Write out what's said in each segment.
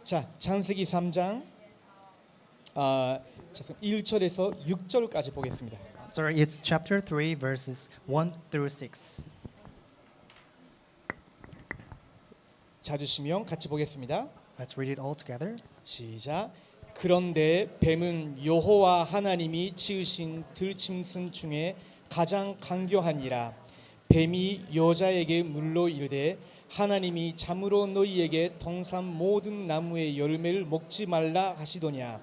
자, 창세기 3장 1절에서 6절까지 보겠습니다. Sorry, it's chapter 3, verses 1 through 6. 찾으시면 같이 보겠습니다. Let's read it all together. 시작. 그런데 뱀은 여호와 하나님이 지으신 들짐승 중에 가장 강교하니라. 뱀이 여자에게 물러 이르되 하나님이 참으로 너희에게 동산 모든 나무의 열매를 먹지 말라 하시더냐.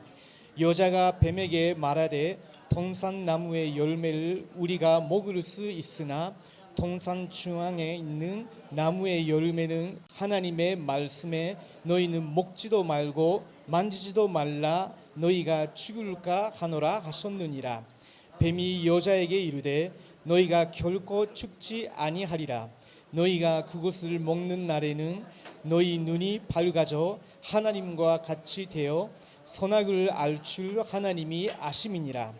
여자가 뱀에게 말하되 동산 나무의 열매를 우리가 먹을 수 있으나 동산 중앙에 있는 나무의 열매는 하나님의 말씀에 너희는 먹지도 말고 만지지도 말라 너희가 죽을까 하노라 하셨느니라. 뱀이 여자에게 이르되 너희가 결코 죽지 아니하리라. 너희가 그것을 먹는 날에는 너희 눈이 밝아져 하나님과 같이 되어 선악을 알 줄 하나님이 아심이니라.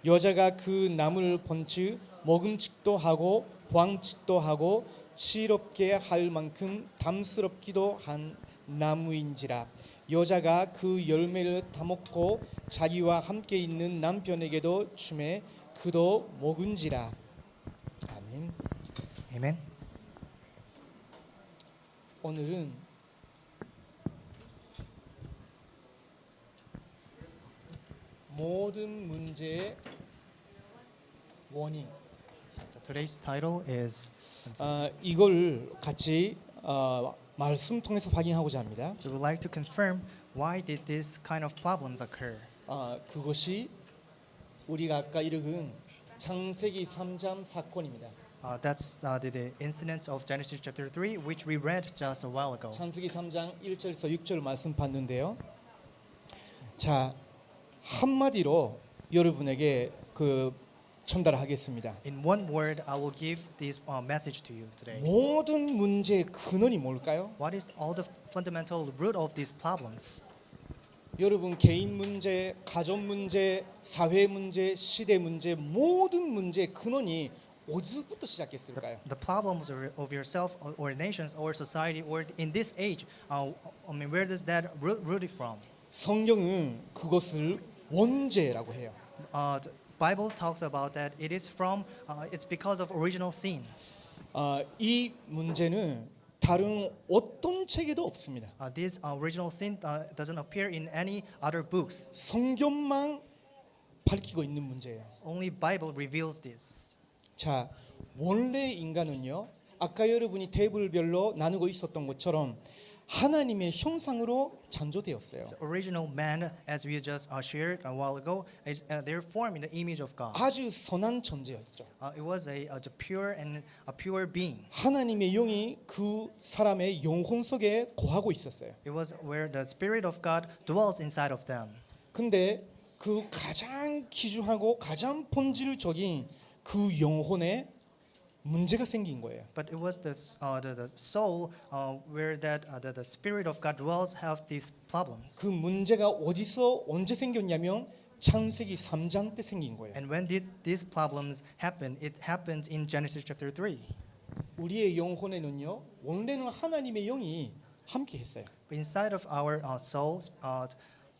여자가 그 나무를 본즉 먹음직도 하고 보암직도 하고 지혜롭게 할 만큼 담스럽기도 한 나무인지라. 여자가 그 열매를 따먹고 자기와 함께 있는 남편에게도 주매 그도 먹은지라. 아멘. Amen. 오늘은 모든 문제의 원인. So today's title is 이걸 같이 말씀 통해서 확인하고자 합니다. so we'd like to confirm why did this kind of problems occur. 그것이 우리가 아까 읽은 창세기 3장 사건입니다. That's the incident of Genesis chapter 3, which we read just a while ago. 창세기 3장 1절에서 6절 말씀 봤는데요. 자, 한마디로 여러분에게 전달하겠습니다. In one word, I will give this message to you today. 모든 문제의 근원이 뭘까요? What is all the fundamental root of these problems? 여러분 개인 문제, 가족 문제, 사회 문제, 시대 문제 모든 문제의 근원이 어디서부터 시작했을까요? The problems of yourself or nations or society or in this age, where does that root it from? 성경은 그것을 원죄라고 해요. The Bible talks about that it is from, it's because of original sin. 이 문제는 다른 어떤 책에도 없습니다. This original sin doesn't appear in any other books. 성경만 밝히고 있는 문제예요. Only Bible reveals this. 자, 원래 인간은요. 아까 여러분이 테이블별로 나누고 있었던 것처럼 하나님의 형상으로 창조되었어요. The original man, as we just shared a while ago, they're formed in the image of God. 아주 선한 존재였죠. It was a pure and a pure being. 하나님의 영이 그 사람의 영혼 속에 거하고 있었어요. It was where the Spirit of God dwells inside of them. 근데 그 가장 기주하고 가장 본질적인 그 영혼에 문제가 생긴 거예요. But it was the soul where that the Spirit of God dwells have these problems. 그 문제가 어디서 언제 생겼냐면 창세기 3장 때 생긴 거예요. And when did these problems happen? It happened in Genesis chapter 3. 우리의 영혼에는요. 원래는 하나님의 영이 함께 했어요. But inside of our souls,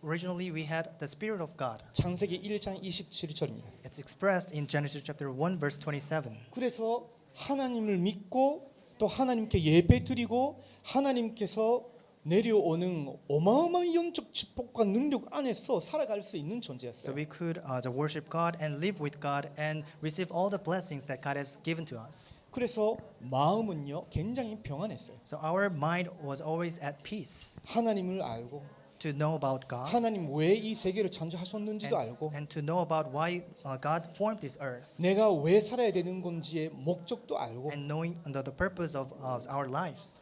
originally we had the Spirit of God. 창세기 1장 27절입니다. It's expressed in Genesis chapter 1 verse 27. 그래서 하나님을 믿고 또 하나님께 예배드리고 하나님께서 내려오는 어마어마한 영적 축복과 능력 안에서 살아갈 수 있는 So 존재였어요. we could worship God and live with God and receive all the blessings that God has given to us. 그래서 마음은요 굉장히 평안했어요. So our mind was always at peace 하나님을 알고 to know about God 하나님 왜 이 세계를 창조하셨는지도 알고 and to know about why God formed this earth 내가 왜 살아야 되는 건지의 목적도 알고 and knowing the purpose of our lives.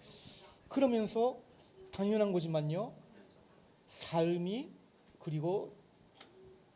그러면서 당연한 거지만요 삶이 그리고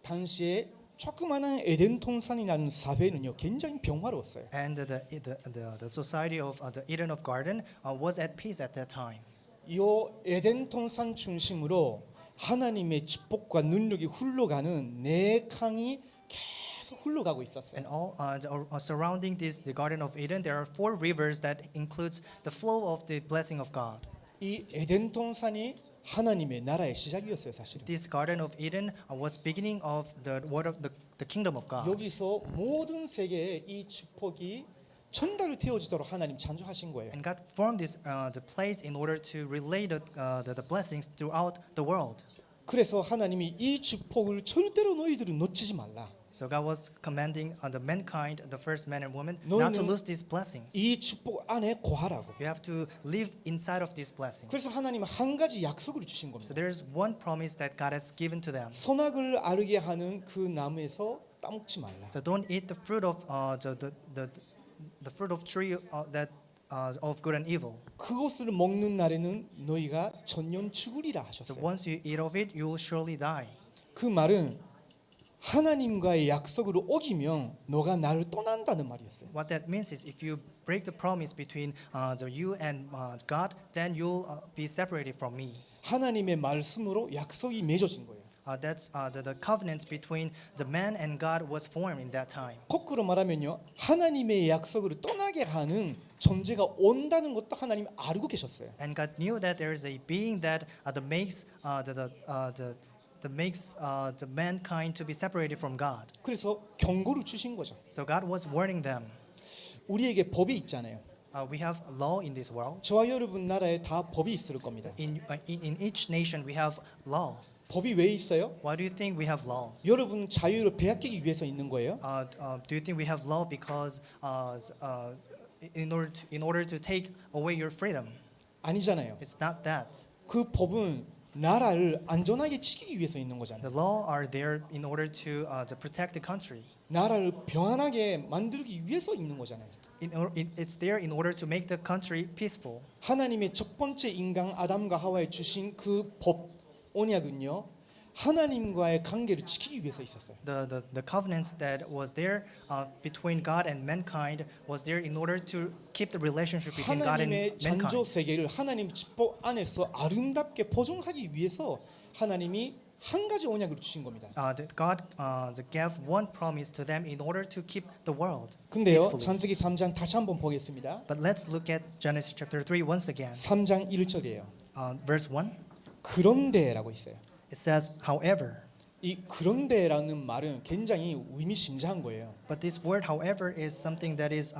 당시에 조그마한 에덴 동산이라는 사회는요 굉장히 평화로웠어요. And the society of the Eden of Garden was at peace at that time. 이 에덴 동산 중심으로 하나님의 축복과 능력이 흘러가는 네 강이 계속 흘러가고 있었어요. And all surrounding the Garden of Eden, there are 4 rivers that includes the flow of the blessing of God. 이 에덴 동산이 하나님의 나라의 시작이었어요, 사실은. This Garden of Eden was beginning of the word of the kingdom of God. 여기서 모든 세계에 이 축복이 전달을 되어지도록 하나님 창조하신 거예요. And God formed this the place in order to relay the blessings throughout the world. 그래서 하나님이 이 축복을 절대로 너희들은 놓치지 말라. So God was commanding the mankind, the first man and woman, not to 너희는 lose these blessings. 이 축복 안에 거하라고. You have to live inside of these blessings. 그래서 하나님은 한 가지 약속을 주신 So 겁니다. there is one promise that God has given to them. 선악을 아르게 하는 그 나무에서 따먹지 말라. So don't eat the fruit of the fruit of tree that of good and evil. 그것을 먹는 날에는 너희가 전년 죽으리라 So 하셨어요. once you eat of it, you will surely die. 그 말은 하나님과의 약속을 어기면 너가 나를 떠난다는 말이었어요. What that means is if you break the promise between you and God, then you'll be separated from me. 하나님의 말씀으로 약속이 맺어진 거예요. That's the covenant between the man and God was formed in that time. 거꾸로 말하면요, 하나님의 약속을 떠나게 하는 존재가 온다는 것도 하나님 알고 계셨어요. And God knew that there is a being that makes the mankind to be separated from God. 그래서 경고를 주신 거죠. So God was warning them. 우리에게 법이 있잖아요. We have law in this world. 저와 여러분 나라에 다 법이 있을 겁니다. In each nation we have laws. 법이 왜 있어요? Why do you think we have laws? 여러분 자유를 빼앗기기 위해서 있는 거예요? Do you think we have law because in order to take away your freedom? 아니잖아요. It's not that. 그 법은 나라를 안전하게 지키기 위해서 있는 거잖아요. The law are there in order to protect the country. 나라를 평안하게 만들기 위해서 있는 거잖아요. It's there in order to make the country peaceful. 하나님의 첫 번째 인간 아담과 하와에 주신 그 법 언약은요, 하나님과의 관계를 지키기 위해서 있었어요. The covenants that was there between God and mankind was there in order to keep the relationship between God and 하나님의 창조 mankind. 세계를 하나님 축복 안에서 아름답게 보존하기 위해서 하나님이 한 가지 언약을 주신 겁니다. God gave one promise to them in order to keep the world 근데요, peacefully. 창세기 3장 다시 한번 보겠습니다. But let's look at Genesis chapter 3 once again. 3장 1절이에요. Verse 1. 그런데라고 있어요. It says, however. 이 그런데라는 말은 굉장히 의미심장한 거예요. But this word, however, is something that is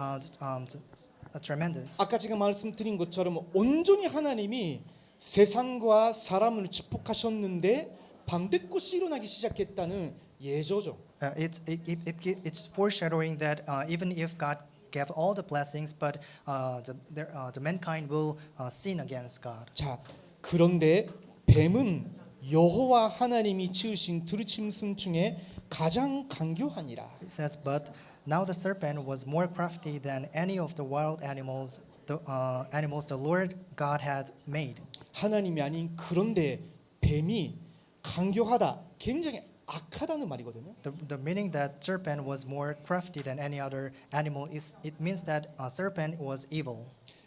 tremendous. 아까 제가 말씀드린 것처럼 온전히 하나님이 세상과 사람을 축복하셨는데 반대꽃이 일어나기 시작했다는 예조죠. It's foreshadowing that even if God gave all the blessings, but the mankind will sin against God. 자, 그런데 뱀은 여호와 하나님이 지으신 들짐승 중에 가장 강교하니라. It says, but now the serpent was more crafty than any of the wild animals the Lord God had made. 하나님이 아닌 그런데 뱀이 강교하다, 굉장히 악하다는 말이거든요. The meaning that serpent was more crafty than any other animal is it means that a serpent was evil.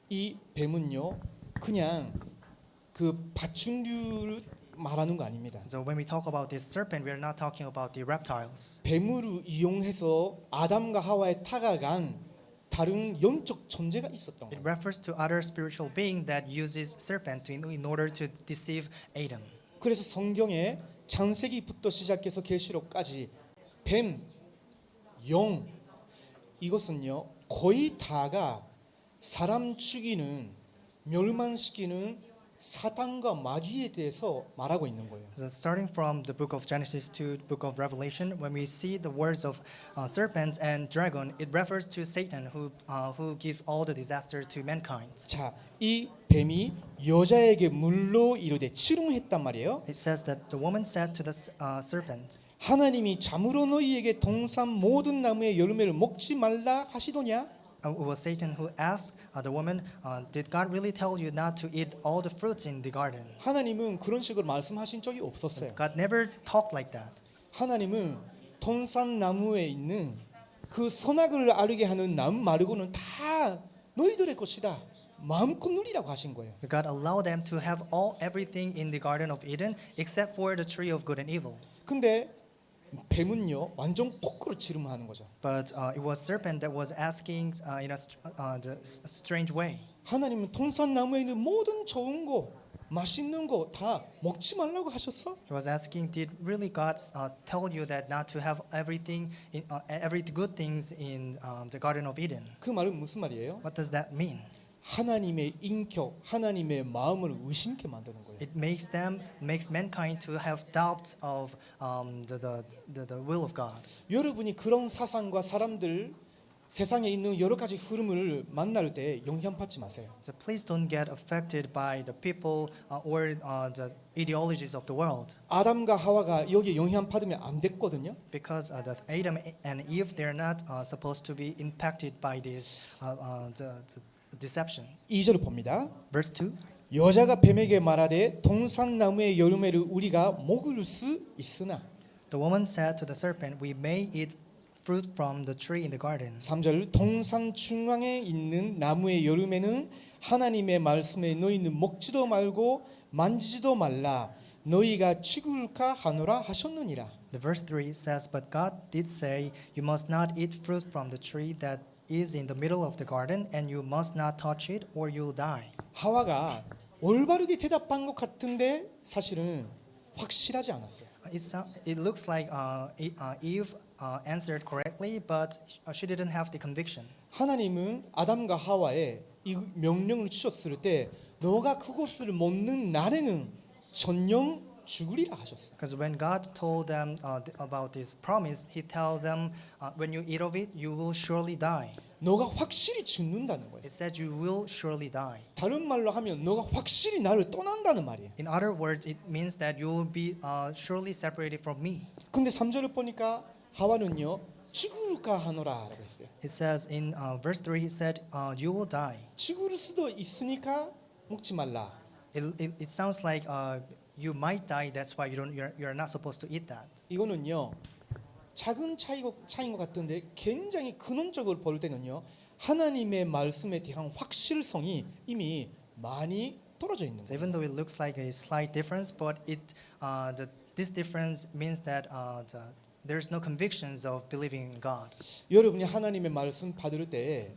이 뱀은요, 그냥 그 파충류를 말하는 거 아닙니다. So when we talk about this serpent, we are not talking about the reptiles. 뱀을 이용해서 아담과 하와에 타가간 다른 영적 존재가 있었던 It 거예요. refers to other spiritual being that uses serpent in order to deceive Adam. 그래서 성경에 창세기부터 시작해서 계시록까지 뱀, 영 이것은요 거의 다가 사람 죽이는 멸망시키는 사탄과 마귀에 대해서 말하고 있는 거예요. So starting from the book of Genesis to the book of Revelation, when we see the words of serpents and dragon, it refers to Satan who gives all the disaster to mankind. 자, 이 뱀이 여자에게 물로 이르되 치름했단 말이에요. It says that the woman said to the serpent, 하나님이 참으로 너희에게 동산 모든 나무의 열매를 먹지 말라 하시더냐? it was Satan who asked the woman, did God really tell you not to eat all the fruits in the garden? 하나님은 그런 식으로 말씀하신 적이 없었어요. God never talked like that. 하나님은 동산 나무에 있는 그 선악을 아르게 하는 나무 말고는 다 너희들의 것이다. 마음껏 누리라고 하신 거예요. God allowed them to have everything in the Garden of Eden except for the tree of good and evil. 근데 뱀은요 완전 거꾸로 지름하는 거죠. But it was serpent that was asking in a strange way. 하나님은 동산 나무에 있는 모든 좋은 거 맛있는 거 다 먹지 말라고 하셨어? He was asking, did really God tell you that not to have everything, every good things in the Garden of Eden? 그 말은 무슨 말이에요? What does that mean? 하나님의 인격, 하나님의 마음을 의심케 만드는 거예요. It makes mankind to have doubts of the will of God. 여러분이 그런 사상과 사람들 세상에 있는 여러 가지 흐름을 만날 때 영향받지 마세요. So please don't get affected by the people or the ideologies of the world, 아담과 하와가 여기에 영향받으면 안 됐거든요. because the Adam and Eve, they're not supposed to be impacted by these the deceptions. 2절을 봅니다. Verse 2. 여자가 뱀에게 말하되 동산나무의 열매를 우리가 먹을 수 있으나. The woman said to the serpent, we may eat fruit from the tree in the garden. 3절 동산 중앙에 있는 나무의 열매는 하나님의 말씀에 너희는 먹지도 말고 만지지도 말라 너희가 죽을까 하노라 하셨느니라. The verse 3 says, but God did say, you must not eat fruit from the tree that is in the middle of the garden, and you must not touch it, or you'll die. 하와가 올바르게 대답한 것 같은데 사실은 확실하지 않았어요. It looks like Eve answered correctly, but she didn't have the conviction. 하나님은 아담과 하와에 이 명령을 주셨을 때 너가 그것을 먹는 날에는 전령 죽으리라 하셨어요. Because when God told them about this promise, He told them, when you eat of it, you will surely die. 너가 확실히 죽는다는 거예요. It said you will surely die. 다른 말로 하면 너가 확실히 나를 떠난다는 말이에요. In other words, it means that you will be surely separated from me. 근데 3절을 보니까 하와는요 죽을까 하노라라고 했어요. It says in verse 3, it said, you will die. 죽을 수도 있으니까 먹지 말라. It sounds like you might die. That's why you're not supposed to eat that. 이거는요 작은 차이인 것 같은데 굉장히 근원적으로 볼 때는요 하나님의 말씀에 대한 확실성이 이미 많이 떨어져 있는 So 거예요. even though it looks like a slight difference, but this difference means that there's no convictions of believing in God. 여러분이 하나님의 말씀 받을 때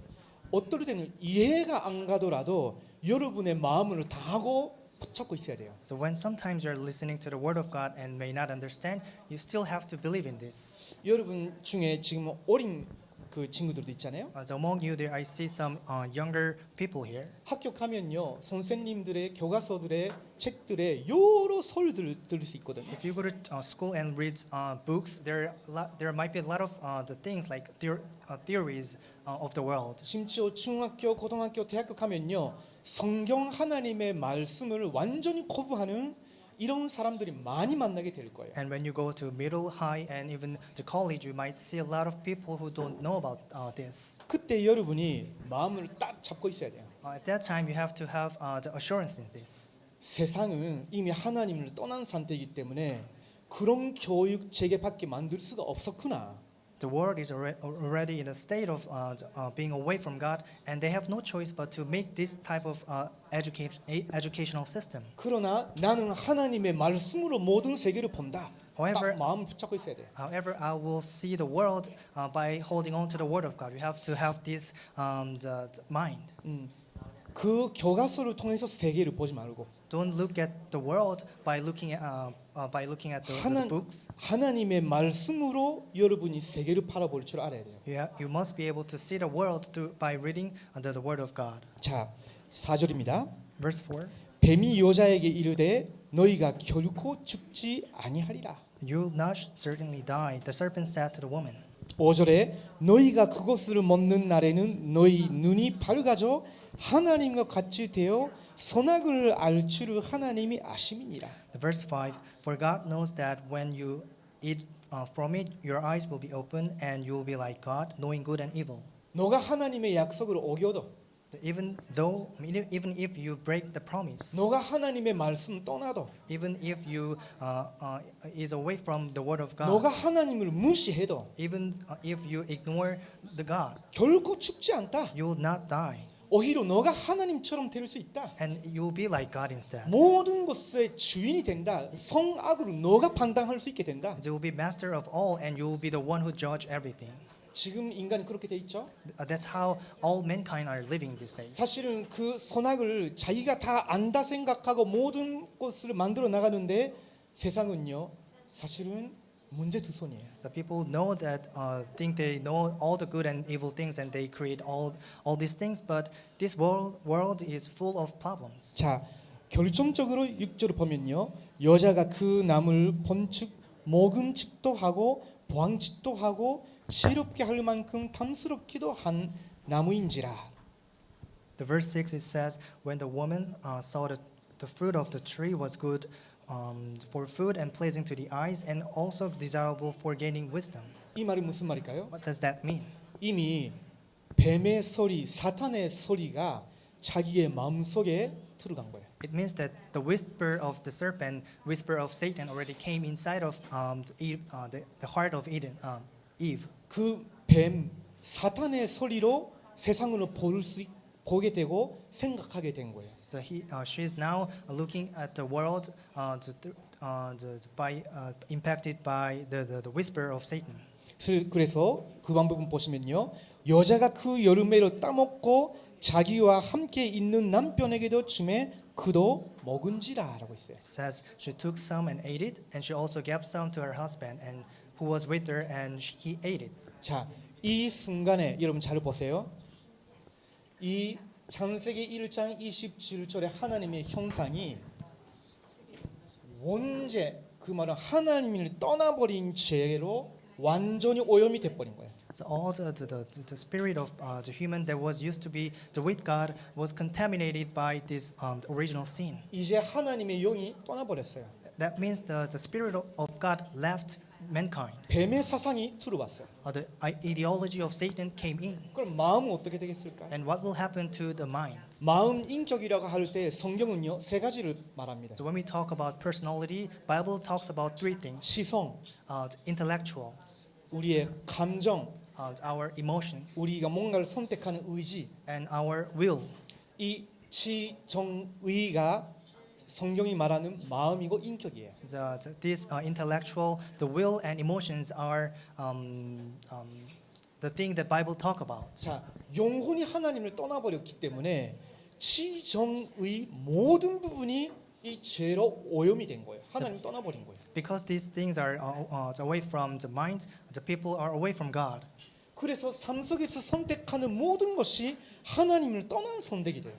어떨 때는 이해가 안 가더라도 여러분의 마음을 다하고 붙잡고 있어야 돼요. So when sometimes you're listening to the word of God and may not understand, you still have to believe in this. 여러분 중에 지금 어린 그 친구들도 있잖아요. So among you there, I see some younger people here. 학교 가면요 선생님들의 교과서들의 책들의 여러 설들을 들을 수 있거든요. If you go to school and read books, there might be a lot of the things like theories of the world. 심지어 중학교, 고등학교, 대학교 가면요 성경 하나님의 말씀을 완전히 거부하는 이런 사람들이 많이 만나게 될 거예요. And when you go to middle, high, and even to college, you might see a lot of people who don't know about this. 그때 여러분이 마음을 딱 잡고 있어야 돼요. At that time, you have to have the assurance in this. 세상은 이미 하나님을 떠난 상태이기 때문에 그런 교육 체계밖에 만들 수가 없었구나. The world is already in a state of being away from God, and they have no choice but to make this type of educational system. 그러나 나는 하나님의 말씀으로 모든 세계를 본다. However, 딱 마음 붙잡고 있어야 돼요. However, I will see the world by holding on to the Word of God. You have to have this the mind. 그 교과서를 통해서 세계를 보지 말고 Don't look at the world by looking at the books. 하나님의 말씀으로 여러분이 세계를 바라볼 줄 알아야 돼요. You must be able to see the world by reading the Word of God. 자, 4절입니다. Verse 4. 뱀이 여자에게 이르되 너희가 결코 죽지 아니하리라. You will not certainly die. The serpent said to the woman. 5절에 너희가 그것을 먹는 날에는 너희 눈이 밝아져 하나님과 같이 되어 선악을 알 줄을 하나님이 아심이니라. Verse 5. For God knows that when you eat from it, your eyes will be open, and you will be like God, knowing good and evil. 너가 하나님의 약속을 어겨도 Even if you break the promise, 너가 하나님의 말씀 떠나도 even if you is away from the word of God, 너가 하나님을 무시해도 even if you ignore the God, 결코 죽지 않다. you will not die, 오히려 너가 하나님처럼 될 수 있다. and you will be like God instead. 모든 것의 주인이 된다. 성악으로 너가 판단할 수 있게 된다. You will be master of all, and you will be the one who judge everything. 지금 인간이 그렇게 돼 있죠. That's how all mankind are living these days. 사실은 그 선악을 자기가 다 안다 생각하고 모든 것을 만들어 나가는데 세상은요 사실은 문제투손이에요. The people know that think they know all the good and evil things and they create all these things, but this world is full of problems. 자 결정적으로 6절을 보면요 여자가 그 나무를 본즉 먹음직도 하고 보앙직도 하고 지롭게 할 만큼 탐스럽기도 한 나무인지라. The verse 6 it says, when the woman saw the fruit of the tree was good for food and pleasing to the eyes and also desirable for gaining wisdom. 이 말이 무슨 말일까요? What does that mean? 이미 뱀의 소리, 사탄의 소리가 자기의 마음속에 들어간 거예요. It means that the whisper of the serpent, whisper of Satan already came inside of the heart of Eve. 그 뱀, 사탄의 소리로 세상을 보게 되고 생각하게 된 거예요. So she is now looking at the world impacted by the whisper of Satan. 그래서 그 방법은 보시면요. 여자가 그 여름에로 따먹고 자기와 함께 있는 남편에게도 주매 그도 먹은지라라고 있어요. It says she took some and ate it, and she also gave some to her husband, and who was with her, and he ate it. 자, 이 순간에 여러분 잘 보세요. 이 창세기 1장 27절의 하나님의 형상이 원죄 그 말은 하나님을 떠나버린 죄로 완전히 오염이 돼 버린 거예요. So all the spirit of the human that was used to be with God was contaminated by this original sin. 이제 하나님의 영이 떠나버렸어요. That means the spirit of God left mankind. 뱀의 사상이 들어왔어요. The ideology of Satan came in. 그럼 마음은 어떻게 되겠을까요? And what will happen to the mind? 마음 인격이라고 할 때 성경은요 세 가지를 말합니다. So when we talk about personality, Bible talks about three things: 시성, intellectuals, 우리의 감정, our emotions, 우리가 뭔가를 선택하는 의지. and our will. 이 지정의가 성경이 말하는 마음이고 인격이에요. This intellectual, the will and emotions are the thing that Bible talk about. 자, 영혼이 하나님을 떠나버렸기 때문에 지정의 모든 부분이 이 죄로 오염이 된 거예요. 하나님 떠나버린 거예요. Because these things are away from the mind, the people are away from God. 그래서 삶 속에서 선택하는 모든 것이 하나님을 떠난 선택이 돼요.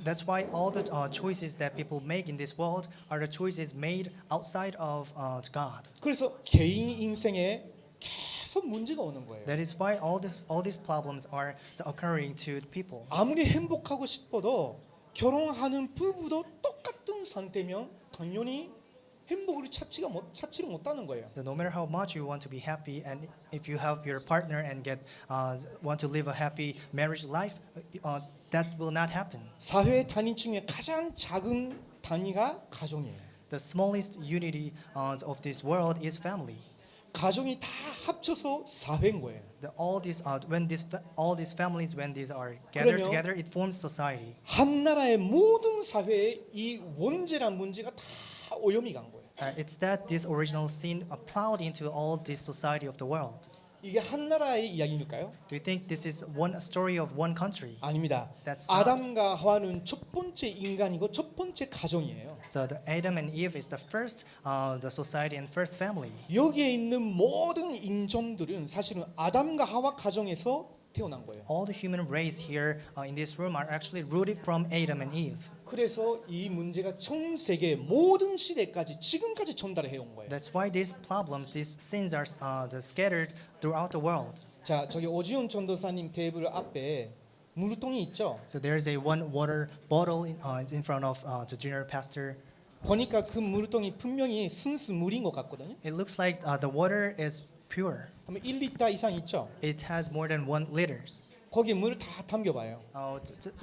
That's why all the choices that people make in this world are the choices made outside of God. 그래서 개인 인생에 계속 문제가 오는 거예요. That is why all these problems are occurring to the people. 아무리 행복하고 싶어도 결혼하는 부부도 똑같은 상태면 당연히 행복을 찾지를 못하는 거예요. So no matter how much you want to be happy, and if you have your partner and want to live a happy marriage life, that will not happen. 사회 단위 중에 가장 작은 단위가 가정이에요. The smallest unity of this world is family. 가정이 다 합쳐서 사회인 거예요. All these families when these are gathered 그러면 together, it forms society. 한 나라의 모든 사회에 이 원죄란 문제가 다 오염이 간 거예요. It's that this original sin plowed into all this society of the world. 이게 한 나라의 이야기일까요? Do you think this is one story of one country? 아닙니다. That's not. 아담과 하와는 첫 번째 인간이고 첫 번째 가정이에요. So the Adam and Eve is the first the society and first family. 여기에 있는 모든 인종들은 사실은 아담과 하와 가정에서 태어난 거예요. All the human race here in this room are actually rooted from Adam and Eve. 그래서 이 문제가 전 세계 모든 시대까지 지금까지 전달해 온 거예요. That's why these problems, these sins are scattered throughout the world. 자, 저기 오지훈 전도사님 테이블 앞에 물통이 있죠. So there is a one water bottle in front of the junior pastor. 보니까 그 물통이 분명히 순수 물인 것 같거든요. It looks like the water is pure. 그러면 1리터 이상 있죠. It has more than 1 liters. 거기 물을 다 담겨봐요.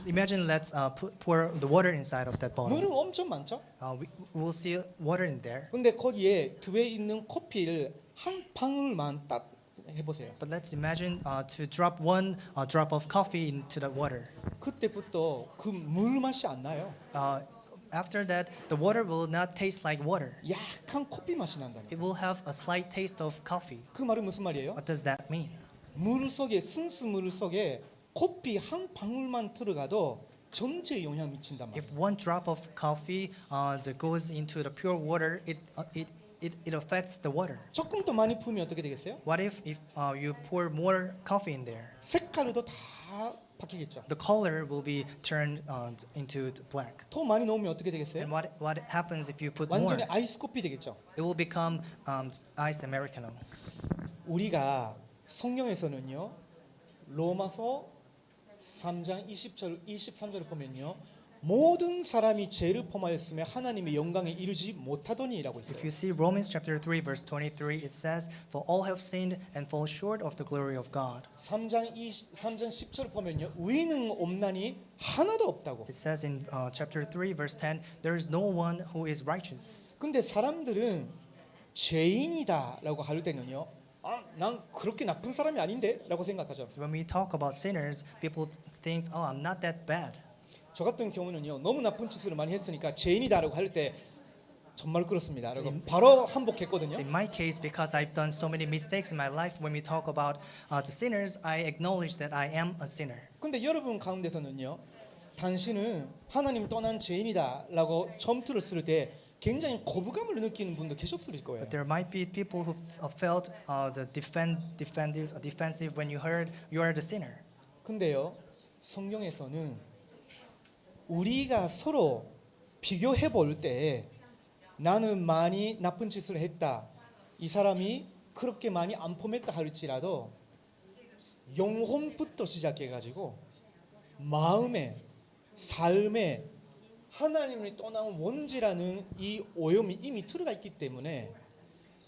Imagine let's pour the water inside of that bottle. 물은 엄청 많죠. We will see water in there. 근데 거기에 들어 있는 커피를 한 방울만 딱 해보세요. But let's imagine to drop one drop of coffee into the water. 그때부터 그 물 맛이 안 나요. After that, the water will not taste like water. 약한 커피 맛이 난다는. It will have a slight taste of coffee. 그 말은 무슨 말이에요? What does that mean? 물 속에 순수 물 속에 커피 한 방울만 들어가도 전체에 영향 미친단 If 말이에요. one drop of coffee goes into the pure water, it affects the water. 조금 더 많이 부으면 어떻게 되겠어요? What if you pour more coffee in there? 색깔도 다 바뀌겠죠. The color will be turned into black. 더 많이 넣으면 어떻게 되겠어요? And what happens if you put more? 완전히 아이스 커피 되겠죠. It will become ice americano. 우리가 성경에서는요. 로마서 3장 20절 23절을 보면요. 모든 사람이 죄를 범하였으며 하나님의 영광에 이르지 못하더니라고 If 있어요. you see Romans chapter 3 verse 23, it says, "For all have sinned and fall short of the glory of God." 3장 10절을 보면요. 의인은 없나니 하나도 없다고. It says in chapter 3 verse 10, "There is no one who is righteous." 근데 사람들은 죄인이다라고 할 때는요. 난 그렇게 나쁜 사람이 아닌데라고 생각하죠. When we talk about sinners, people think, "Oh, I'm not that bad." 저 같은 경우는요. 너무 나쁜 짓을 많이 했으니까 죄인이다라고 할 때 정말 그렇습니다. 그리고 바로 한복했거든요. In my case, because I've done so many mistakes in my life, when we talk about the sinners, I acknowledge that I am a sinner. 근데 여러분 가운데서는요. 당신은 하나님 떠난 죄인이다라고 점투를 쓸 때 굉장히 거부감을 느끼는 분도 계셨을 거예요. But there might be people who felt the defensive when you heard you are the sinner. 근데요. 성경에서는 우리가 서로 비교해 볼 때 나는 많이 나쁜 짓을 했다. 이 사람이 그렇게 많이 안 범했다 할지라도 영혼부터 시작해 가지고 마음에 삶에 하나님을 떠난 원죄라는 이 오염이 이미 들어가 있기 때문에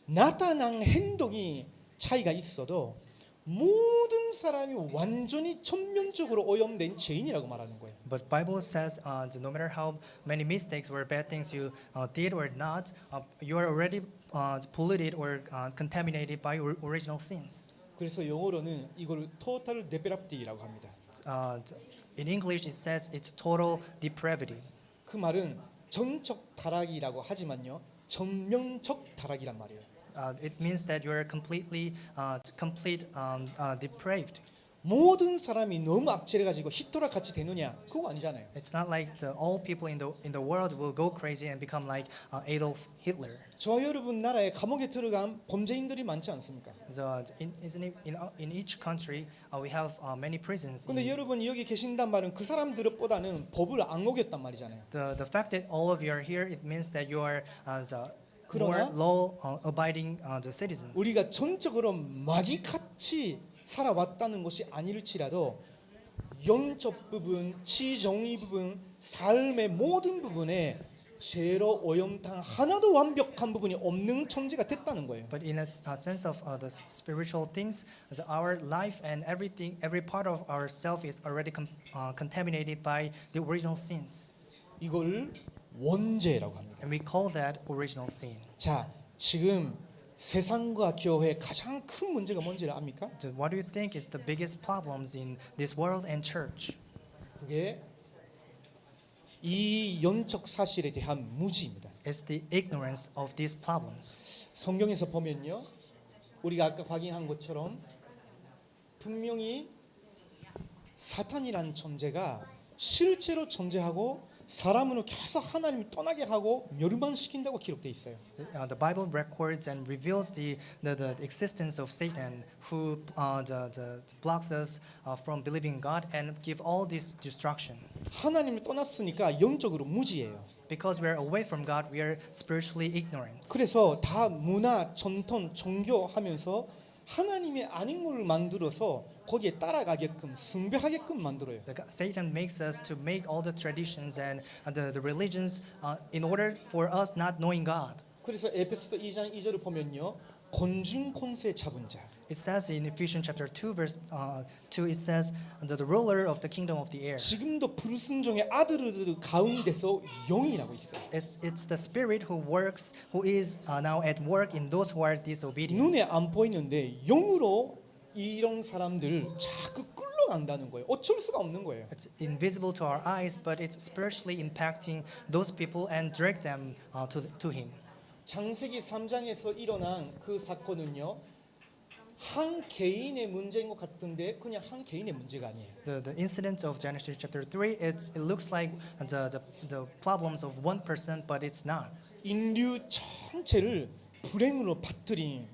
나타난 행동이 차이가 있어도 모든 사람이 완전히 전면적으로 오염된 죄인이라고 말하는 거예요. But Bible says no matter how many mistakes or bad things you did or not, you are already polluted or contaminated by original sins. 그래서 영어로는 이걸 total depravity라고 합니다. In English, it says it's total depravity. 그 말은 전적 타락이라고 하지만요, 전면적 타락이란 말이에요. It means that you are completely depraved. 모든 사람이 너무 악취를 가지고 히틀러 같이 되느냐? 그거 아니잖아요. It's not like all people in the world will go crazy and become like Adolf Hitler. 저 여러분 나라에 감옥에 들어간 범죄인들이 많지 않습니까? So in each country we have many prisons. 근데 여러분이 여기 계신단 말은 그 사람들보다는 법을 안 어겼단 말이잖아요. The fact that all of you are here, it means that you are more 그러나 law-abiding the citizens. 우리가 전적으로 마귀같이 살아왔다는 것이 아닐지라도 영적 부분, 지정의 부분, 삶의 모든 부분에 죄로 오염당 하나도 완벽한 부분이 없는 존재가 됐다는 거예요. But in a sense of the spiritual things, as our life and everything, every part of ourself is already contaminated by the original sins. 이걸 원죄라고 합니다. And we call that original sin. 자, 지금 세상과 교회의 가장 큰 문제가 뭔지를 압니까? So what do you think is the biggest problems in this world and church? 그게 이 영적 사실에 대한 무지입니다. It's the ignorance of these problems. 성경에서 보면요, 우리가 아까 확인한 것처럼 분명히 사탄이란 존재가 실제로 존재하고 사람을 계속 하나님을 떠나게 하고 멸망시킨다고 기록돼 있어요. The Bible records and reveals the existence of Satan, who blocks us from believing in God and give all this destruction. 하나님을 떠났으니까 영적으로 무지예요. Because we are away from God, we are spiritually ignorant. 그래서 다 문화, 전통, 종교 하면서 하나님의 아닌 것을 만들어서 거기에 따라가게끔 숭배하게끔 만들어요. Satan makes us to make all the traditions and the religions in order for us not knowing God. 그래서 에베소서 2장 2절을 보면요, 권중 권세 잡은 자. It says in Ephesians chapter 2 verse 2, it says the ruler of the kingdom of the air. 지금도 불순종의 아들들 가운데서 영이라고 있어요. It's the spirit who is now at work in those who are disobedient. 눈에 안 보이는데 영으로 이런 사람들을 자꾸 끌어간다는 거예요. 어쩔 수가 없는 거예요. It's invisible to our eyes, but it's spiritually impacting those people and drag them to him. 창세기 3장에서 일어난 그 사건은요, 한 개인의 문제인 것 같은데 그냥 한 개인의 문제가 아니에요. The incident of Genesis chapter 3, it looks like the problems of one person, but it's not. 인류 전체를 불행으로 빠뜨린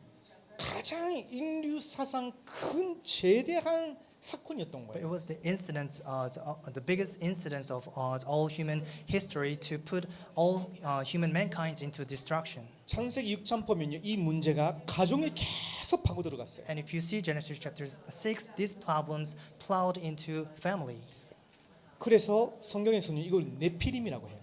가장 인류 사상 큰 제대한 사건이었던 But it 거예요. was the incident, the biggest incident of all human history to put all human mankind into destruction. 창세기 6장 보면요, 이 문제가 가정에 계속 파고 들어갔어요. And if you see Genesis chapter 6, these problems plowed into family. 그래서 성경에서는 이걸 네피림이라고 해요.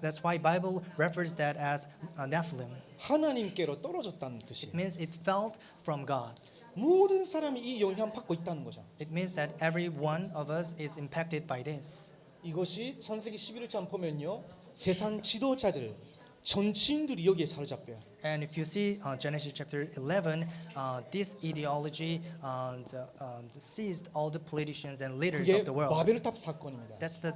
That's why Bible refers that as Nephilim. 하나님께로 떨어졌다는 It 뜻이에요. means it fell from God. 모든 사람이 이 영향 받고 있다는 거죠. It means that every one of us is impacted by this. 이것이 창세기 11장 보면요, 세상 지도자들, 정치인들이 여기에 사로잡혀요. And if you see Genesis chapter 11, this ideology seized all the politicians and leaders 그게 of the world. 바벨탑 사건입니다. That's the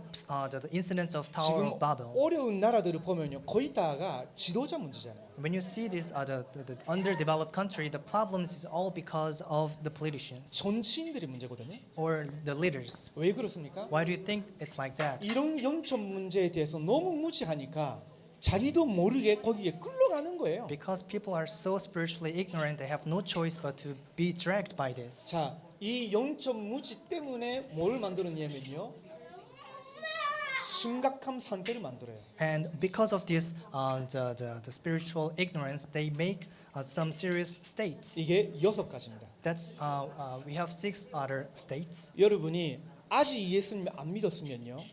incidents of Tower 지금 of Babel. 어려운 나라들을 보면요, 거의 다가 지도자 문제잖아요. When you see this, the underdeveloped country, the problems is all because of the politicians 정치인들의 문제거든요. or the leaders. 왜 그렇습니까? Why do you think it's like that? 이런 영적 문제에 대해서 너무 무지하니까 자기도 모르게 거기에 끌려가는 거예요. Because people are so spiritually ignorant, they have no choice but to be dragged by this. 자, 이 영적 무지 때문에 뭘 만들었냐면요, 심각한 상태를 만들어요. And because of this, the spiritual ignorance, they make some serious states. 이게 6가지입니다. That's we have 6 other states. 여러분이 아직 예수님 안 믿었으면요,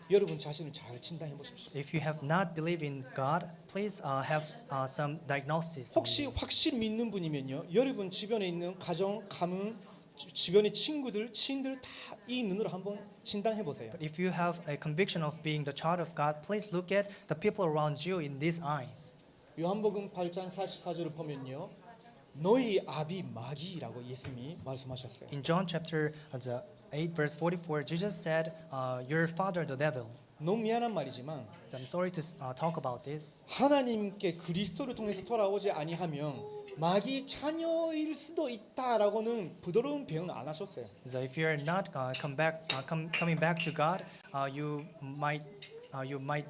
여러분 자신을 잘 진단해 보십시오. If you have not believed in God, please have some diagnosis. 혹시 확실히 믿는 분이면요, 여러분 주변에 있는 가정, 가문, 주변의 친구들, 지인들 다 이 눈으로 한번 진단해 보세요. But if you have a conviction of being the child of God, please look at the people around you in these eyes. 요한복음 8장 44절을 보면요, 너희 아비 마귀라고 예수님이 말씀하셨어요. In John chapter 8 verse 44, Jesus said, "Your father the devil." 너무 미안한 말이지만 So I'm sorry to talk about this. 하나님께 그리스도를 통해서 돌아오지 아니하면 마귀 자녀일 수도 있다라고는 부드러운 표현을 안 하셨어요. So if you're not coming back to God, you might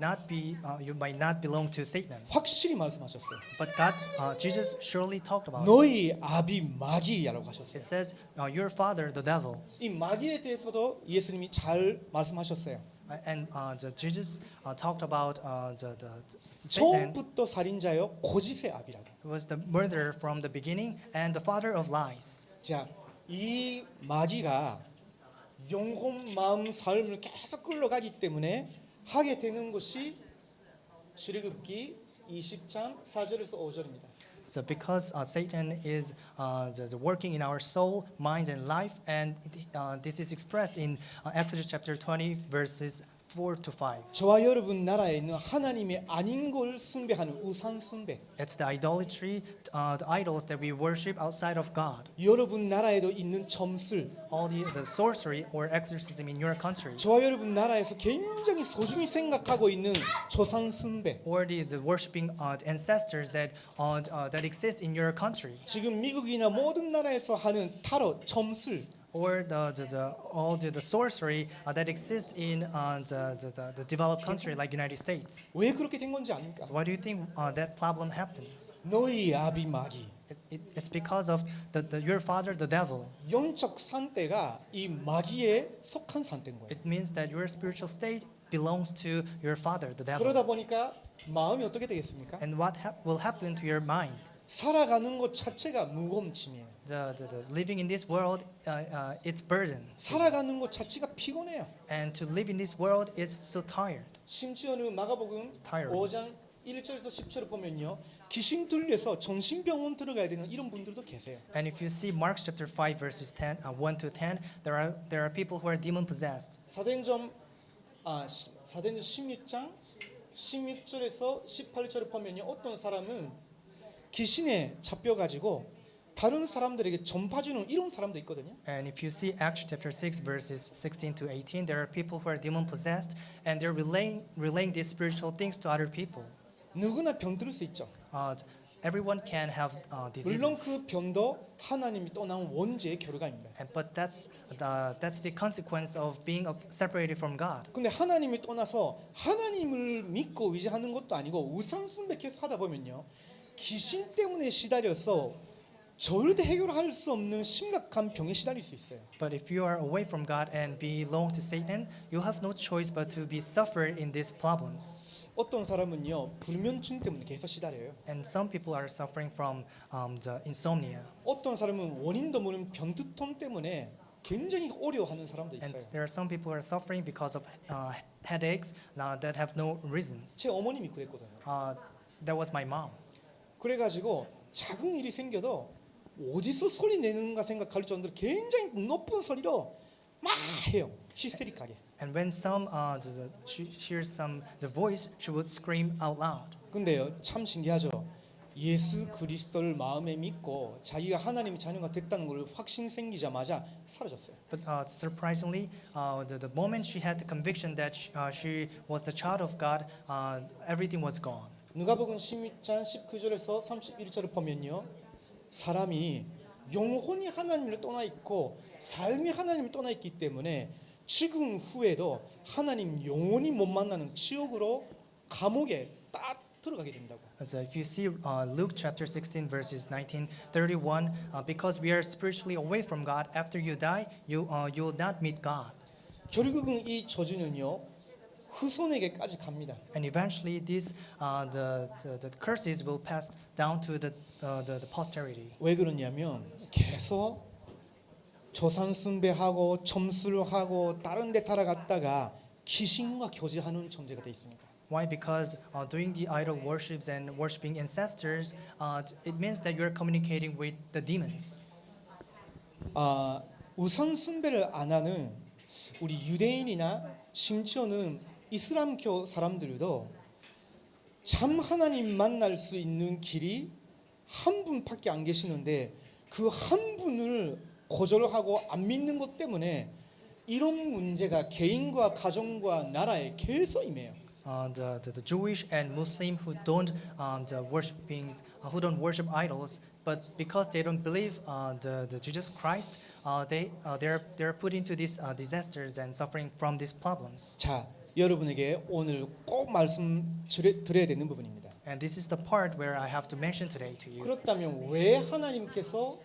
not belong to Satan. 확실히 말씀하셨어요. But God, Jesus surely talked about it. 너희 아비 마귀라고 하셨어요. It says, "Your father the devil." 이 마귀에 대해서도 예수님이 잘 말씀하셨어요. And Jesus talked about the Satan 처음부터 살인자요, 거짓의 아비라고. was the murderer from the beginning and the father of lies. 자, 이 마귀가 영혼, 마음, 삶을 계속 끌어가기 때문에 하게 되는 것이 출애굽기 20장 4절에서 5절입니다. So because Satan is working in our soul, mind, and life, and this is expressed in Exodus chapter 20, verses 4 to 5. 저와 여러분 나라에 있는 하나님의 아닌 걸 숭배하는 우상 숭배. It's the idolatry, the idols that we worship outside of God. 여러분 나라에도 있는 점술. All the sorcery or exorcism in your country. 저와 여러분 나라에서 굉장히 소중히 생각하고 있는 조상 숭배. Or the worshiping ancestors that exist in your country. 지금 미국이나 모든 나라에서 하는 타로, 점술. Or all the sorcery that exists in the developed country like United States. 왜 그렇게 된 건지 아닙니까? So why do you think that problem happens? 너희 아비 마귀. It's because of your father, the devil. 영적 상태가 이 마귀에 속한 상태인 거예요. It means that your spiritual state belongs to your father, the devil. 그러다 보니까 마음이 어떻게 되겠습니까? And what will happen to your mind? 살아가는 것 자체가 무거움침이에요. The living in this world, it's burden. 살아가는 것 자체가 피곤해요. And to live in this world is so tired. 심지어는 마가복음 tiring. 5장 1절에서 10절을 보면요, 귀신 들려서 정신병원 들어가야 되는 이런 분들도 계세요. And if you see Mark chapter 5 verses 1 to 10, there are people who are demon possessed. 사도행전 16장 16절에서 18절을 보면요, 어떤 사람은 귀신에 잡혀가지고 다른 사람들에게 전파주는 이런 사람도 있거든요. And if you see Acts chapter 6 verses 16 to 18, there are people who are demon possessed and they're relaying these spiritual things to other people. 누구나 병 들을 수 있죠. Everyone can have 물론 diseases. 그 병도 하나님이 떠난 원죄의 결과입니다. But that's the consequence of being separated from God. 근데 하나님이 떠나서 하나님을 믿고 의지하는 것도 아니고 우상숭배 계속 하다 보면요, 귀신 때문에 시달려서 절대 해결할 수 없는 심각한 병에 시달릴 수 있어요. But if you are away from God and belong to Satan, you have no choice but to be suffered in these problems. 어떤 사람은요, 불면증 때문에 계속 시달려요. And some people are suffering from the insomnia. 어떤 사람은 원인도 모르는 변두통 때문에 굉장히 어려워하는 사람도 And 있어요. there are some people who are suffering because of headaches that have no reasons. 제 어머님이 그랬거든요. That was my mom. 그래가지고 작은 일이 생겨도 어디서 소리 내는가 생각할 정도로 굉장히 높은 소리로 막 해요. 히스테릭하게. And when she hears the voice, she would scream out loud. 근데요, 참 신기하죠. 예수 그리스도를 마음에 믿고 자기가 하나님의 자녀가 됐다는 걸 확신 생기자마자 사라졌어요. But surprisingly, the moment she had the conviction that she was the child of God, everything was gone. 누가복음 16장 19절에서 31절을 보면요, 사람이 영혼이 하나님을 떠나 있고 삶이 하나님을 떠나 있기 때문에 죽음 후에도 하나님 영원히 못 만나는 지옥으로 감옥에 딱 들어가게 된다고. So if you see Luke chapter 16 verses 19, 31, because we are spiritually away from God, after you die, you will not meet God. 결국은 이 저주는요, 후손에게까지 갑니다. And eventually, the curses will pass down to the posterity. 왜 그러냐면 계속 조상 숭배하고 점수를 하고 다른 데 따라갔다가 귀신과 교제하는 존재가 돼 있으니까. Why? Because doing the idol worships and worshiping ancestors, it means that you're communicating with the demons. 우상 숭배를 안 하는 우리 유대인이나 심지어는 이슬람교 사람들도 참 하나님 만날 수 있는 길이 한 분밖에 안 계시는데 그 한 분을 거절하고 안 믿는 것 때문에 이런 문제가 개인과 가정과 나라에 계속 임해요. The Jewish and Muslim who don't who don't worship idols, but because they don't believe the Jesus Christ, they're put into these disasters and suffering from these problems. 자, 여러분에게 오늘 꼭 말씀 드려야 되는 부분입니다. And this is the part where I have to mention today to you. 그렇다면 왜 하나님께서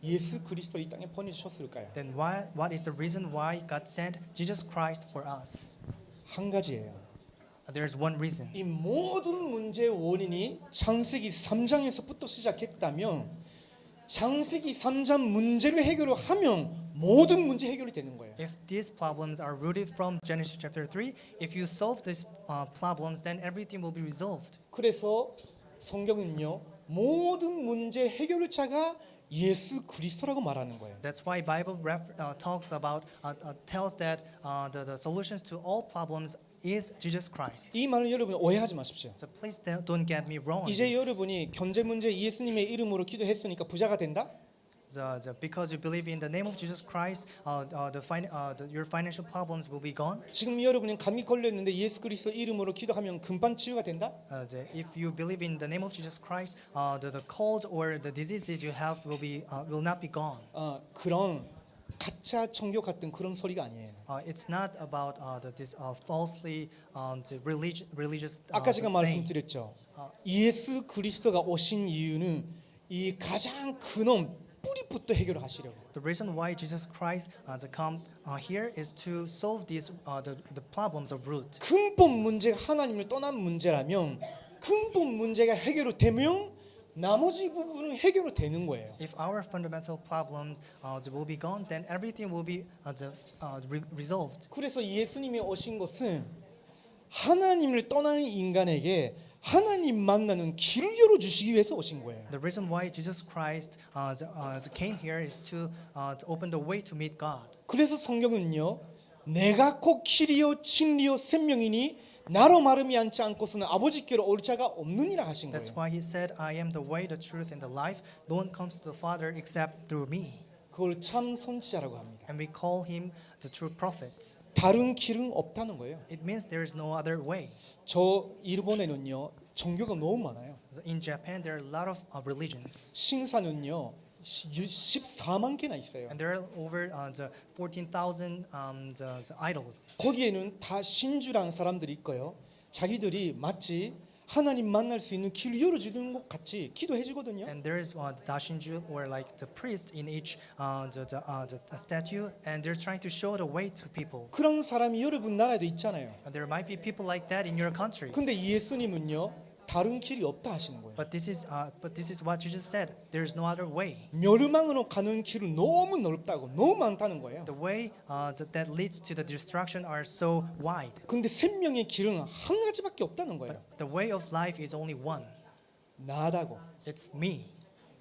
예수 그리스도를 이 땅에 보내주셨을까요? Then what is the reason why God sent Jesus Christ for us? 한 가지예요. There's one reason. 이 모든 문제의 원인이 창세기 3장에서부터 시작했다면 창세기 3장 문제를 해결을 하면 모든 문제 해결이 되는 거예요. If these problems are rooted from Genesis chapter 3, if you solve these problems, then everything will be resolved. 그래서 성경은요, 모든 문제 해결자가 예수 그리스도라고 말하는 거예요. That's why Bible talks about tells that the solutions to all problems is Jesus Christ. 이 말을 여러분 오해하지 마십시오. So please don't get me wrong. on 이제 this. 여러분이 경제 문제 예수님의 이름으로 기도했으니까 부자가 된다? Because you believe in the name of Jesus Christ, your financial problems will be gone. 지금 여러분이 감기 걸렸는데 예수 그리스도 이름으로 기도하면 금방 치유가 된다? If you believe in the name of Jesus Christ, the cold or the diseases you have will not be gone. 그런 가짜 종교 같은 그런 소리가 아니에요. It's not about this falsely religious. 아까 제가 saying. 말씀드렸죠. 예수 그리스도가 오신 이유는 이 가장 근원 뿌리부터 해결하시려고. The reason why Jesus Christ come here is to solve these the problems of root. 근본 문제가 하나님을 떠난 문제라면 근본 문제가 해결이 되면 나머지 부분은 해결이 되는 거예요. If our fundamental problems will be gone, then everything will be resolved. 그래서 예수님이 오신 것은 하나님을 떠난 인간에게 하나님 만나는 길을 열어주시기 위해서 오신 거예요. The reason why Jesus Christ came here is to open the way to meet God. 그래서 성경은요, 내가 곧 길이요 진리요 생명이니 나로 말음이 않지 않고서는 아버지께로 올 자가 없느니라 하신 That's 거예요. why he said, I am the way, the truth, and the life. No one comes to the Father except through me. 그걸 참 선지자라고 합니다. And we call him the true prophet. 다른 길은 없다는 거예요. It means there is no other way. 저 일본에는요, 종교가 너무 많아요. So in Japan, there are a lot of religions, 신사는요 14만 개나 있어요. and there are over the 14,000 the idols. 거기에는 다 신주라는 사람들이 있고요. 자기들이 마치 하나님 만날 수 있는 길을 열어주는 것 같이 기도해 주거든요. And there is the Dashinju, or like the priest in each the statue, and they're trying to show the way to people. 그런 사람이 여러분 나라에도 있잖아요. And there might be people like that in your country. 근데 예수님은요 다른 길이 없다 하시는 거예요. But this is what Jesus said. There is no other way. 멸망으로 가는 길은 너무 넓다고 너무 많다는 거예요. The way that leads to the destruction are so wide. 근데 생명의 길은 한 가지밖에 없다는 거예요. But the way of life is only one. 나다고. It's me.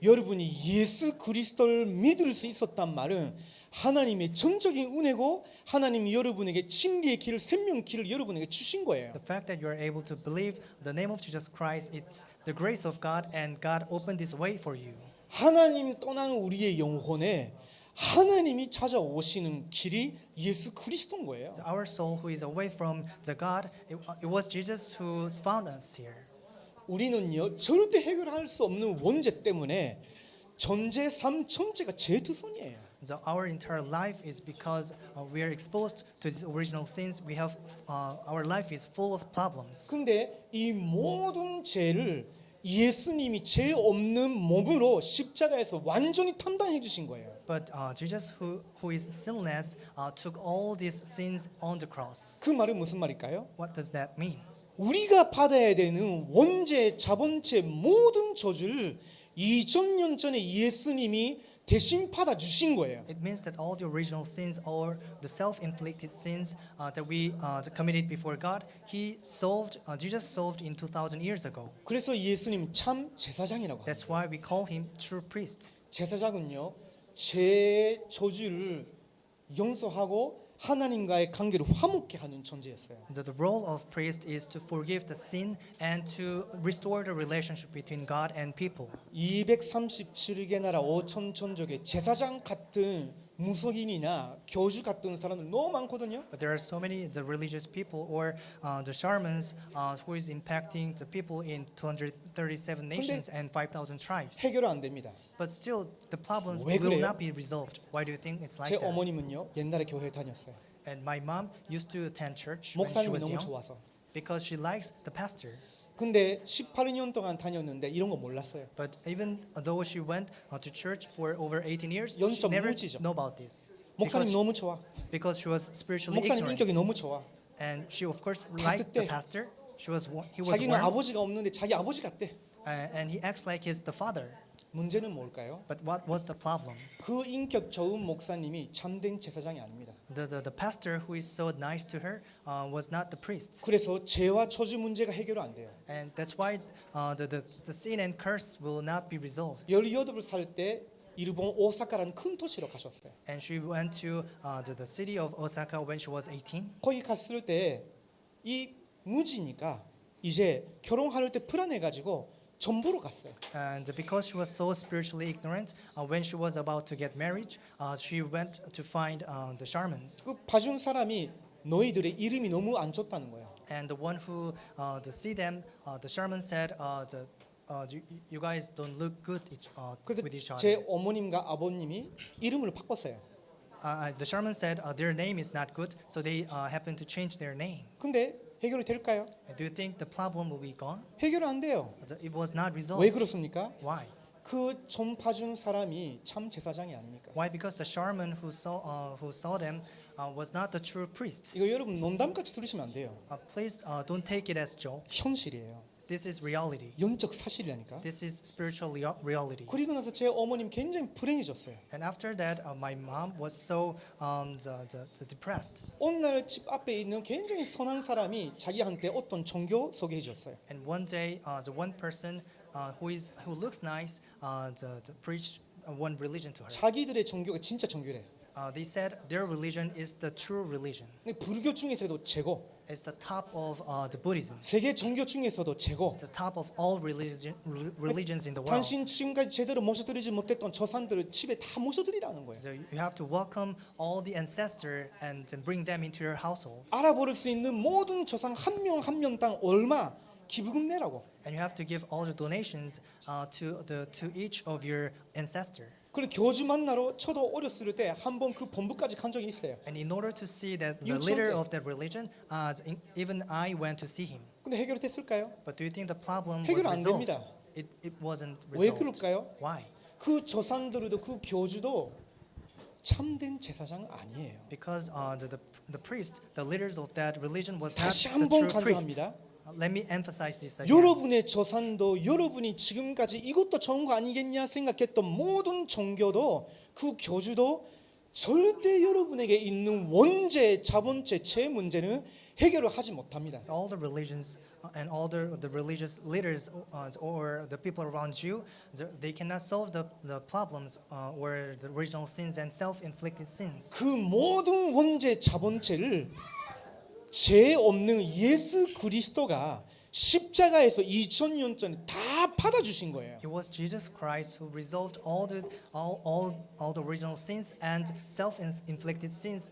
여러분이 예수 그리스도를 믿을 수 있었단 말은 하나님의 전적인 은혜고 하나님이 여러분에게 진리의 길을 생명의 길을 여러분에게 주신 거예요. The fact that you are able to believe the name of Jesus Christ, it's the grace of God, and God opened this way for you. 하나님 떠난 우리의 영혼에 하나님이 찾아오시는 길이 예수 그리스도인 거예요. So our soul who is away from the God, it was Jesus who found us here. 우리는요 절대 해결할 수 없는 원죄 때문에 전제, 삶 전제가 재투선이에요. So our entire life is because we are exposed to these original sins. We have our life is full of problems. 근데 이 모든 죄를 예수님이 죄 없는 몸으로 십자가에서 완전히 담당해 주신 거예요. But Jesus, who is sinless, took all these sins on the cross. 그 말은 무슨 말일까요? What does that mean? 우리가 받아야 되는 원죄, 자본죄 모든 저주를 2000년 전에 예수님이 대신 받아 주신 거예요. It means that all the original sins or the self-inflicted sins that we committed before God, Jesus solved in 2,000 years ago. 그래서 예수님 참 제사장이라고 합니다. That's why we call him true priest. 제사장은요 죄 저주를 용서하고 하나님과의 관계를 화목케 하는 존재였어요. The role of priest is to forgive the sin and to restore the relationship between God and people. 237개 나라 5천 천족의 제사장 같은 무속인이나 교주 같은 사람들 너무 많거든요. But there are so many the religious people or the shamans who is impacting the people in 237 nations and 5,000 tribes. 해결 안 됩니다. But still, the problem 왜 will 그래요? not be resolved. Why do you think it's like 제 that? 어머님은요 옛날에 교회 다녔어요. And my mom used to attend church when she 목사님이 was 너무 young 좋아서. because she likes the pastor. 근데 18년 동안 다녔는데 이런 거 몰랐어요. But even though she went to church for over 18 years, she 영적 never 무지죠. know about this. 목사님 너무 좋아. Because she was spiritually 목사님 인격이 ignorant. 너무 좋아. And she of course liked the 뜻대. pastor. He was 자기는 warm, 아버지가 없는데 자기 아버지 같대. and he acts like he's the father. 문제는 뭘까요? But what was the problem? 그 인격 좋은 목사님이 참된 제사장이 아닙니다. The pastor who is so nice to her was not the priest. 그래서 죄와 저주 문제가 해결 안 돼요. And that's why the sin and curse will not be resolved. 18을 살 때 일본 오사카라는 큰 도시로 가셨어요. And she went to the city of Osaka when she was 18. 거기 갔을 때 이 무지니까 이제 결혼할 때 불안해가지고 전보로 갔어요. And because she was so spiritually ignorant, when she was about to get married, she went to find the shamans. 그 봐준 사람이 너희들의 이름이 너무 안 좋다는 거예요. And the one who to see them, the shaman said, you guys don't look good 그래서 with each 제 other. 어머님과 아버님이 이름을 바꿨어요. The shaman said their name is not good, so they happened to change their name. 근데 해결이 될까요? Do you think the problem will be gone? 해결 안 돼요. It was not resolved. 왜 그렇습니까? Why? 그 전 봐준 사람이 참 제사장이 아니니까. Why? Because the shaman who saw them was not the true priest. 이거 여러분 농담같이 들으시면 안 돼요. Please don't take it as joke. 현실이에요. This is reality. 영적 사실이라니까. This is spiritual reality. 그리고 나서 제 어머님 굉장히 불행해졌어요. And after that, my mom was so depressed. 어느 날 집 앞에 있는 굉장히 선한 사람이 자기한테 어떤 종교 소개해 줬어요. And one day, the one person who looks nice preached one religion to her. 자기들의 종교가 진짜 종교래. They said their religion is the true religion. 근데 불교 중에서도 최고. It's the top of the Buddhism. 세계 종교 중에서도 최고. It's the top of all religions in the world. 당신 지금까지 제대로 모셔드리지 못했던 저 산들을 집에 다 모셔드리라는 거예요. So you have to welcome all the ancestors and bring them into your household. 알아볼 수 있는 모든 조상 한 명 한 명당 얼마 기부금 내라고. And you have to give all the donations to each of your ancestor. 그리고 교주 만나러 저도 어렸을 때 한번 그 본부까지 간 적이 있어요. And in order to see that the 유치원 leader 때. of that religion, even I went to see him. 근데 해결이 됐을까요? But do you think the problem was 해결 안 resolved? 됩니다. It wasn't 왜 resolved. 그럴까요? Why? 그 조상들도 그 교주도 참된 제사장 아니에요. Because the priest, the leaders of that religion was not 다시 the 한번 true priest. 강조합니다. Let me emphasize this again. 여러분의 조상도 여러분이 지금까지 이것도 좋은 거 아니겠냐 생각했던 모든 종교도 그 교주도 절대 여러분에게 있는 원죄, 자본죄, 죄 문제는 해결을 하지 못합니다. All the religions and all the religious leaders or the people around you, they cannot solve the problems or the original sins and self-inflicted sins. 그 모든 원죄, 자본죄를 죄 없는 예수 그리스도가 십자가에서 2000년 전에 다 받아주신 거예요. It was Jesus Christ who resolved all the original sins and self-inflicted sins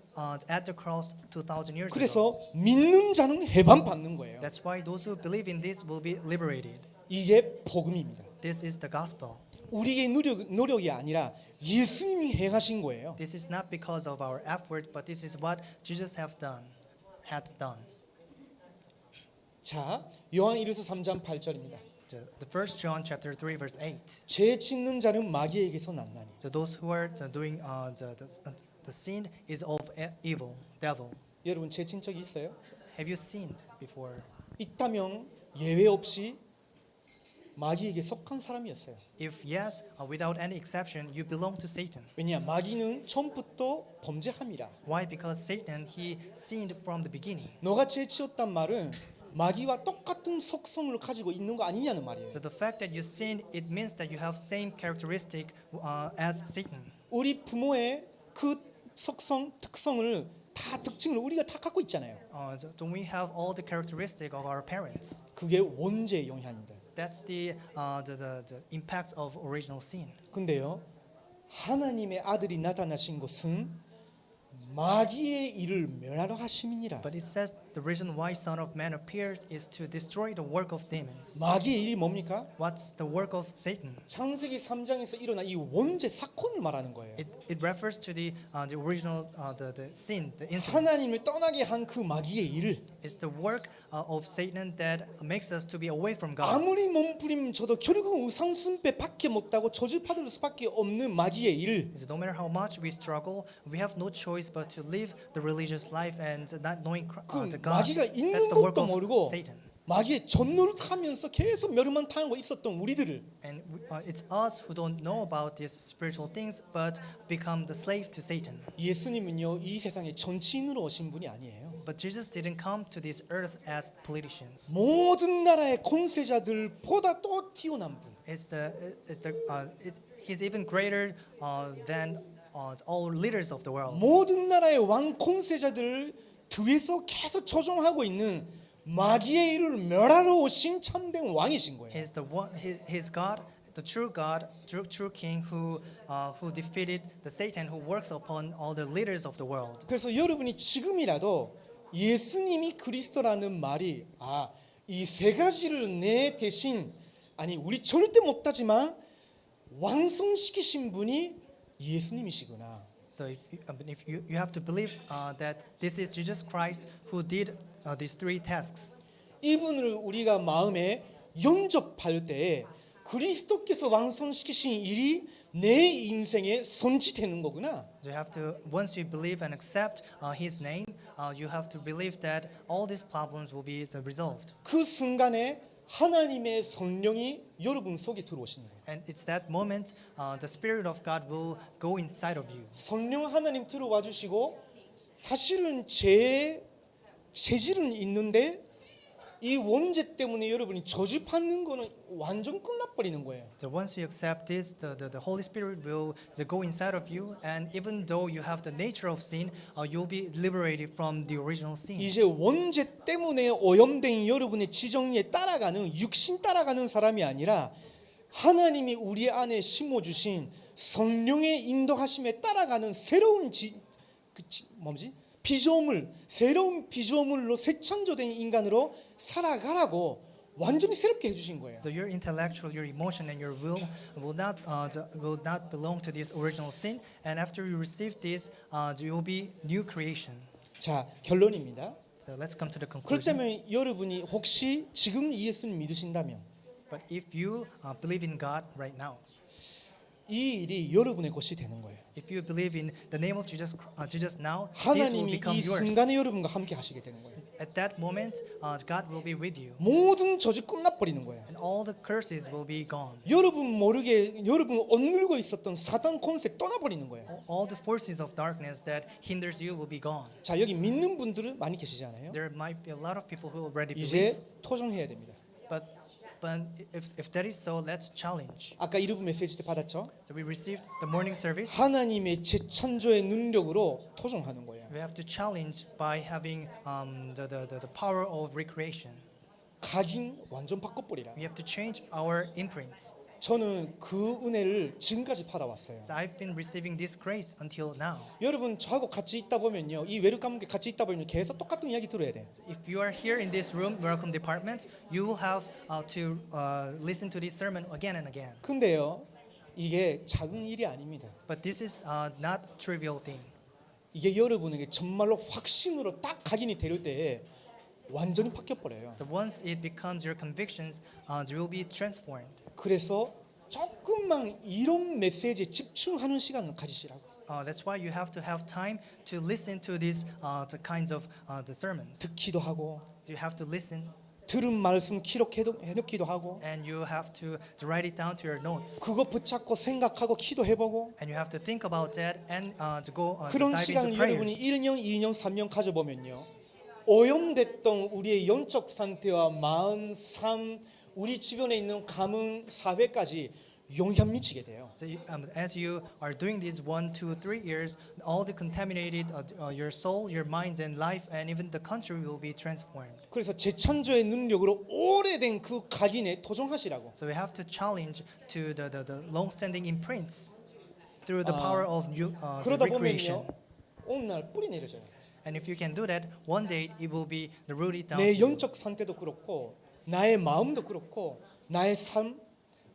at the cross 2,000 years ago. 그래서 믿는 자는 해방 받는 거예요. That's why those who believe in this will be liberated. 이게 복음입니다. This is the gospel. 우리의 노력이 아니라 예수님이 행하신 거예요. This is not because of our effort, but this is what Jesus had done. 자, 요한 1서 3장 8절입니다. The 1 John chapter 3 verse 8. 죄 짓는 자는 마귀에게서 났나니. So those who are doing the sin is of evil, devil. 여러분 죄 진 적이 있어요? Have you sinned before? 있다면 예외 없이 마귀에게 속한 사람이었어요. If yes, without any exception, you belong to Satan. 왜냐? 마귀는 처음부터 범죄함이라. Why? Because Satan, he sinned from the beginning. 너가 죄 지었단 말은 마귀와 똑같은 속성을 가지고 있는 거 아니냐는 말이에요. So the fact that you sinned, it means that you have same characteristic as Satan. 우리 부모의 그 속성, 특성을 다 특징을 우리가 다 갖고 있잖아요. So we have all the characteristic of our parents. 그게 원죄의 영향입니다. That's the impact of original sin. 근데요, 하나님의 아들이 나타나신 것은 마귀의 일을 멸하러 하심이니라. But it says the reason why Son of Man appeared is to destroy the work of demons. 마귀의 일이 뭡니까? What's the work of Satan? 창세기 3장에서 일어난 이 원죄 사건을 말하는 거예요. It refers to the original the sin, the incident. 하나님을 떠나게 한 그 마귀의 일. It's the work of Satan that makes us to be away from God. 아무리 몸부림쳐도 결국은 우상숭배 밖에 못하고 저주받을 수밖에 없는 마귀의 일. No matter how much we struggle, we have no choice but to live the religious life and not knowing 그 the God. 마귀가 That's 있는 the work 것도 of 모르고 Satan. 마귀의 전노릇하면서 계속 멸망 당하고 있었던 우리들을 And it's us who don't know about these spiritual things, but become the slave to Satan. 예수님은요 이 세상에 정치인으로 오신 분이 아니에요. But Jesus didn't come to this earth as politicians. 모든 나라의 권세자들보다 또 뛰어난 분. He's even greater than all leaders of the world. 모든 나라의 왕 권세자들을 뒤에서 계속 조종하고 있는 마귀의 일을 멸하러 오신 참된 왕이신 거예요. He's the one. He's God, the true God, true King who defeated the Satan who works upon all the leaders of the world. 그래서 여러분이 지금이라도 예수님이 그리스도라는 말이 이 세 가지를 내 대신 우리 절대 못하지만 완성시키신 분이 예수님이시구나. So if you have to believe that this is Jesus Christ who did these three tasks. 이분을 우리가 마음에 영접할 때 그리스도께서 완성시키신 일이 내 인생에 성취되는 거구나. So you have to, once you believe and accept His name, you have to believe that all these problems will be resolved. 그 순간에 하나님의 성령이 여러분 속에 들어오시는 거예요. And it's that moment the Spirit of God will go inside of you. 성령 하나님 들어와 주시고 사실은 죄질은 있는데 이 원죄 때문에 여러분이 저주받는 거는 완전 끝나버리는 거예요. So once you accept this, the Holy Spirit will go inside of you, and even though you have the nature of sin, you'll be liberated from the original sin. 이제 원죄 때문에 오염된 여러분의 지정리에 따라가는 육신 따라가는 사람이 아니라 하나님이 우리 안에 심어주신 성령의 인도하심에 따라가는 새로운 피조물, 새로운 피조물로 새 창조된 인간으로 살아가라고 완전히 새롭게 해주신 거예요. So your intellectual, your emotion, and your will not belong to this original sin. And after you receive this, you will be new creation. 자, 결론입니다. So let's come to the conclusion. 그렇다면 여러분이 혹시 지금 예수님 믿으신다면 But if you believe in God right now, 이 일이 여러분의 것이 되는 거예요. if you believe in the name of Jesus now, this will 하나님이 become 이 yours. 순간에 여러분과 함께 하시게 되는 거예요. At that moment, God will be with you, 모든 저주 끝나버리는 거예요. and all the curses will be gone. 여러분 모르게 여러분 억눌고 있었던 사단 권세 떠나버리는 거예요. All the forces of darkness that hinders you will be gone. 자, 여기 믿는 분들은 많이 계시잖아요. There might be a lot of people who already 이제 believe, 토종해야 됩니다. but if that is so, let's challenge. 아까 이르브 메시지 때 받았죠? So we received the morning service. 하나님의 재창조의 능력으로 토종하는 거예요. We have to challenge by having the power of recreation. 각인 완전 바꿔버리라. We have to change our imprint. 저는 그 은혜를 지금까지 받아왔어요. So I've been receiving this grace until now. 여러분 저하고 같이 있다 보면요, 이 웰컴 같이 있다 보면 계속 똑같은 이야기 들어야 돼. If you are here in this room, welcome department, you will have to listen to this sermon again and again. 근데요, 이게 작은 일이 아닙니다. But this is not trivial thing. 이게 여러분에게 정말로 확신으로 딱 각인이 될 때에 완전히 바뀌어 버려요. So once it becomes your convictions, you will be transformed. 그래서 조금만 이런 메시지에 집중하는 시간을 가지시라고. That's why you have to have time to listen to these the kinds of the sermons. 듣기도 하고 You have to listen, 들은 말씀 기록해놓기도 하고 and you have to write it down to your notes. 그거 붙잡고 생각하고 기도해보고 And you have to think about that and to go to 그런 dive 시간 into 여러분이 prayers. 1년, 2년, 3년 가져보면요, 오염됐던 우리의 영적 상태와 마음, 삶, 우리 주변에 있는 가문, 사회까지 영향 미치게 돼요. So as you are doing this 1, 2, 3 years, all the contaminated your soul, your minds, and life, and even the country will be transformed. 그래서 재창조의 능력으로 오래된 그 각인에 토종하시라고. So we have to challenge to the long-standing imprints through the power of the 그러다 recreation. 보면요, 어느 날 뿌리 내려져요. And if you can do that, one day it will be the rooted down. 내 to you. 영적 상태도 그렇고 나의 마음도 그렇고 나의 삶,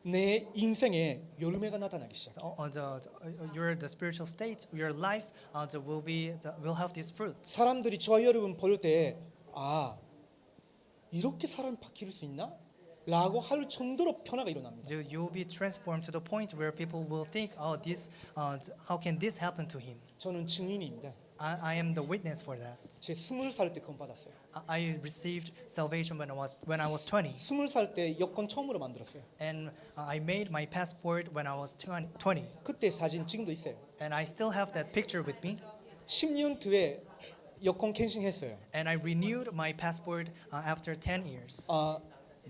내 인생에 여름해가 나타나기 시작. So, the spiritual state, your life, will have this fruit. 사람들이 저와 여러분 볼 때 아, 이렇게 사람이 바뀔 수 있나? 라고 할 정도로 변화가 일어납니다. So you will be transformed to the point where people will think, oh, how can this happen to him? 저는 증인입니다. I am the witness for that. 제 20살 때 구원 받았어요. I received salvation when I was 20, 20살 때 여권 처음으로 만들었어요. and I made my passport when I was 20. 그때 사진 지금도 있어요. And I still have that picture with me. 10년 뒤에 여권 캔싱했어요. And I renewed my passport after 10 years.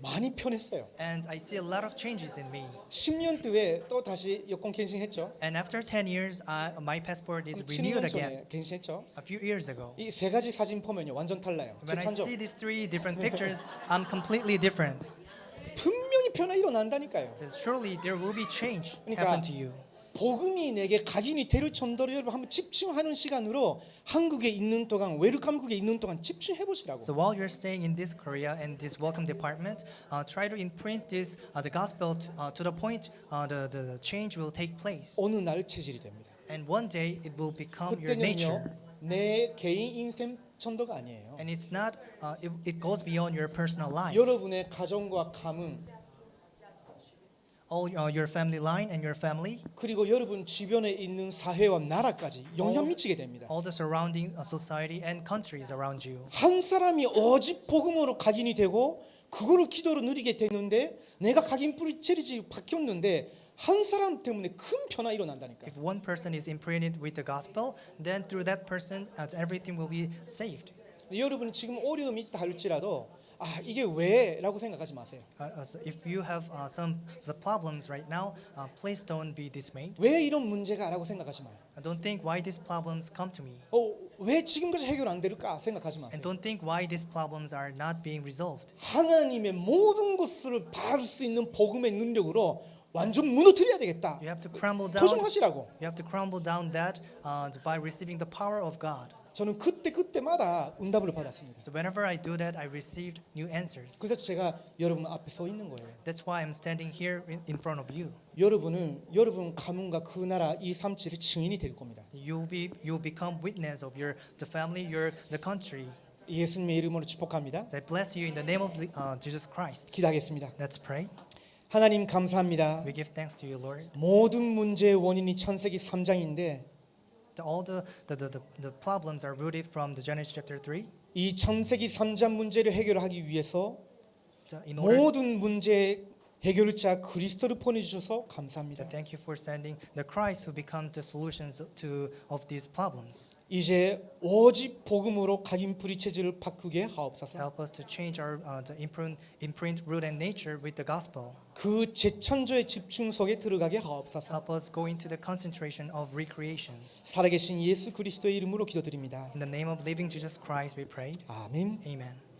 많이 편했어요. And I see a lot of changes in me. 10년 뒤에 또 다시 여권 캔싱했죠. And after 10 years, my passport is 7년 renewed 전에 again. 캔싱했죠. A few years ago. 이 세 가지 사진 보면요, 완전 달라요. When I 재창조. see these 3 different pictures, I'm completely different. 분명히 변화 일어난다니까요. So surely there will be change 그러니까 happen to you. 복음이 내게 각인이 될 정도로 여러분 한번 집중하는 시간으로 한국에 있는 동안 웰컴국에 있는 동안 집중해 보시라고. So while you're staying in this Korea and this welcome department, try to imprint this the gospel to the point the change will take place. 어느 날 체질이 됩니다. And one day it will become your 그때는요, nature. 내 개인 인생 정도가 아니에요. And it's not it goes beyond your personal life. 여러분의 가정과 가문 All your family line and your family, 그리고 여러분 주변에 있는 사회와 나라까지 영향 미치게 됩니다. all the surrounding society and countries around you. 한 사람이 오직 복음으로 각인이 되고 그거를 기도로 누리게 되는데 내가 각인 뿌리 체리지 바뀌었는데 한 사람 때문에 큰 변화 일어난다니까. If one person is imprinted with the gospel, then through that person, everything will be saved. 여러분 지금 어려움이 있다 할지라도 아 이게 왜라고 생각하지 마세요. So if you have some the problems right now, please don't be dismayed. 왜 이런 문제가라고 생각하지 마요. Don't think why these problems come to me. 왜 지금까지 해결 안 될까 생각하지 마세요. And don't think why these problems are not being resolved. 하나님의 모든 것을 바를 수 있는 복음의 능력으로 완전 무너뜨려야 되겠다. You have to crumble down. 도전하시라고. You have to crumble down that by receiving the power of God. 저는 그때마다 응답을 받았습니다. So whenever I do that, I received new answers. 그래서 제가 여러분 앞에 서 있는 거예요. That's why I'm standing here in front of you. 여러분 가문과 그 나라 237의 증인이 될 겁니다. You'll become witness of the family, the country. 예수님의 이름으로 축복합니다. So I bless you in the name of Jesus Christ. 기도하겠습니다. Let's pray. 하나님 감사합니다. We give thanks to you, Lord. 모든 문제의 원인이 창세기 3장인데 All the problems are rooted from the Genesis chapter 3. 이 창세기 3장 문제를 해결하기 위해서 So in order 모든 문제의 해결자 그리스도를 보내주셔서 감사합니다. thank you for sending the Christ who becomes the solutions of these problems. 이제 오직 복음으로 각인 뿌리 체질을 바꾸게 하옵소서. Help us to change our the imprint root and nature with the gospel. 그 재창조의 집중 속에 들어가게 하옵소서. Help us go into the concentration of recreation. 살아계신 예수 그리스도의 이름으로 기도드립니다. In the name of living Jesus Christ, we pray. 아멘. Amen.